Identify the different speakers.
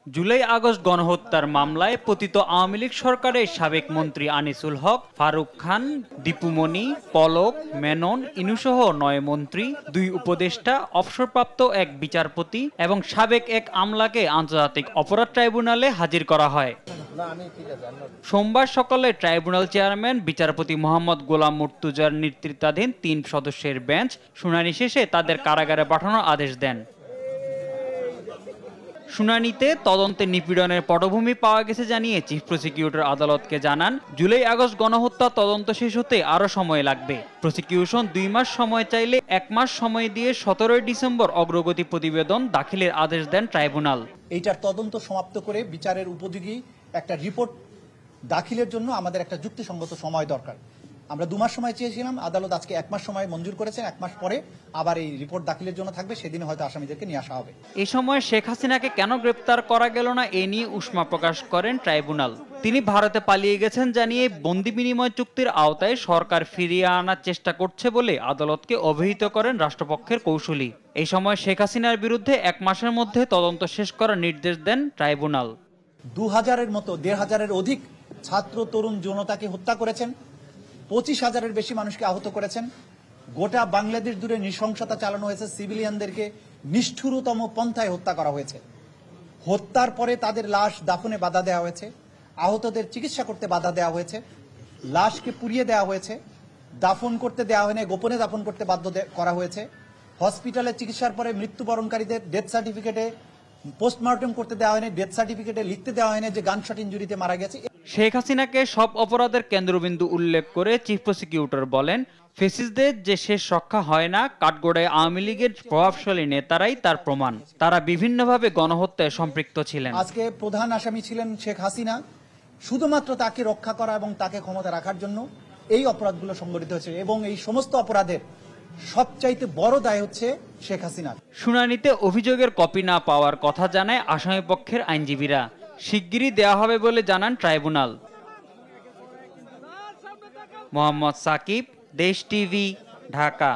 Speaker 1: July August গণহত্যার মামলায় পতিত আওয়ামী লীগ সরকারের সাবেক মন্ত্রী আনিসুল হক, ফারুক খান, দীপু মনি, পলক, মেনন, ইনুসহ ৯ মন্ত্রী, ২ উপদেষ্টা, অবসরপ্রাপ্ত এক বিচারপতি এবং সাবেক এক আমলাকে আন্তর্জাতিক অপরাধ ট্রাইব্যুনালে হাজির করা হয়। সোমবার সকালে ট্রাইব্যুনাল চেয়ারম্যান বিচারপতি মোহাম্মদ গোলাম মুর্তুজার নেতৃত্বাধীন ৩ সদস্যের বেঞ্চ শুনানি শেষে তাদের কারাগারে পাঠানোর আদেশ দেন। শুনানিতে তদন্তে নিপীড়নের পটভূমি পাওয়া গেছে জানিয়ে চিফ প্রসিকিউটর আদালতকে জানান, জুলাই আগস্ট গণহত্যা তদন্ত শেষ হতে আরও সময় লাগবে। প্রসিকিউশন ২ মাস সময় চাইলে ১ মাস সময় দিয়ে ১৭ ডিসেম্বর অগ্রগতি প্রতিবেদন দাখিলের আদেশ দেন ট্রাইব্যুনাল।
Speaker 2: এইটার তদন্ত সমাপ্ত করে বিচারের উপযোগী একটা রিপোর্ট দাখিলের জন্য আমাদের একটা যুক্তিসঙ্গত সময় দরকার। আমরা ২ মাস সময় চেয়েছিলাম, আদালত আজকে ১ মাস সময় মঞ্জুর করেছেন। ১ মাস পরে আবার এই রিপোর্ট দাখিলের জন্য থাকবে, সেদিন হয়তো আসামিদেরকে নিয়ে আসা হবে।
Speaker 1: এই সময় শেখ হাসিনাকে কেন গ্রেপ্তার করা গেল না এ নিয়ে উষ্মা প্রকাশ করেন ট্রাইব্যুনাল। তিনি ভারতে পালিয়ে গেছেন জানিয়ে বন্দি বিনিময় চুক্তির আওতায় সরকার ফিরিয়ে আনার চেষ্টা করছে বলে আদালতকে অভিহিত করেন রাষ্ট্রপক্ষের কৌঁসুলি। এই সময় শেখ হাসিনার বিরুদ্ধে ১ মাসের মধ্যে তদন্ত শেষ করার নির্দেশ দেন ট্রাইব্যুনাল।
Speaker 2: ২,০০০-এর মতো ১,৫০০-এর অধিক ছাত্র তরুণ জনতাকে হত্যা করেছেন, ২৫,০০০-এর বেশি মানুষকে আহত করেছেন। গোটা বাংলাদেশ জুড়ে নৃশংসতা চালানো হয়েছে, সিভিলিয়ানদেরকে নিষ্ঠুরতম পন্থায় হত্যা করা হয়েছে। হত্যার পরে তাদের লাশ দাফনে বাধা দেওয়া হয়েছে, আহতদের চিকিৎসা করতে বাধা দেওয়া হয়েছে, লাশকে পুড়িয়ে দেওয়া হয়েছে, দাফন করতে দেওয়া হয়নি, গোপনে দাফন করতে বাধ্য করা হয়েছে। হসপিটালে চিকিৎসার পরে মৃত্যুবরণকারীদের ডেথ সার্টিফিকেটে পোস্টমর্টম করতে দেওয়া হয়নি, ডেথ সার্টিফিকেটে লিখতে দেওয়া হয়নি যে গানশট ইনজুরিতে মারা গেছে।
Speaker 1: শেখ হাসিনাকে সব অপরাধের কেন্দ্রবিন্দু উল্লেখ করে চিফ প্রসিকিউটর বলেন, ফেসিসদের যে শেষ রক্ষা হয় না, কাঠগড়ায় আওয়ামী লীগের প্রভাবশালী নেতারাই তার প্রমাণ। তারা বিভিন্নভাবে গণহত্যায় সম্পৃক্ত ছিলেন।
Speaker 2: আজকে প্রধান আসামি ছিলেন শেখ হাসিনা। শুধুমাত্র তাকে রক্ষা করা এবং তাকে ক্ষমতা রাখার জন্য এই অপরাধগুলো সংঘটিত হয়েছে এবং এই সমস্ত অপরাধের সবচাইতে বড় দায় হচ্ছে শেখ হাসিনার।
Speaker 1: শুনানিতে অভিযোগের কপি না পাওয়ার কথা জানায় আসামিপক্ষের আইনজীবীরা। শিগগিরই দেওয়া হবে বলে জানান ট্রাইব্যুনাল। মোহাম্মদ সাকিব, দেশ টিভি, ঢাকা।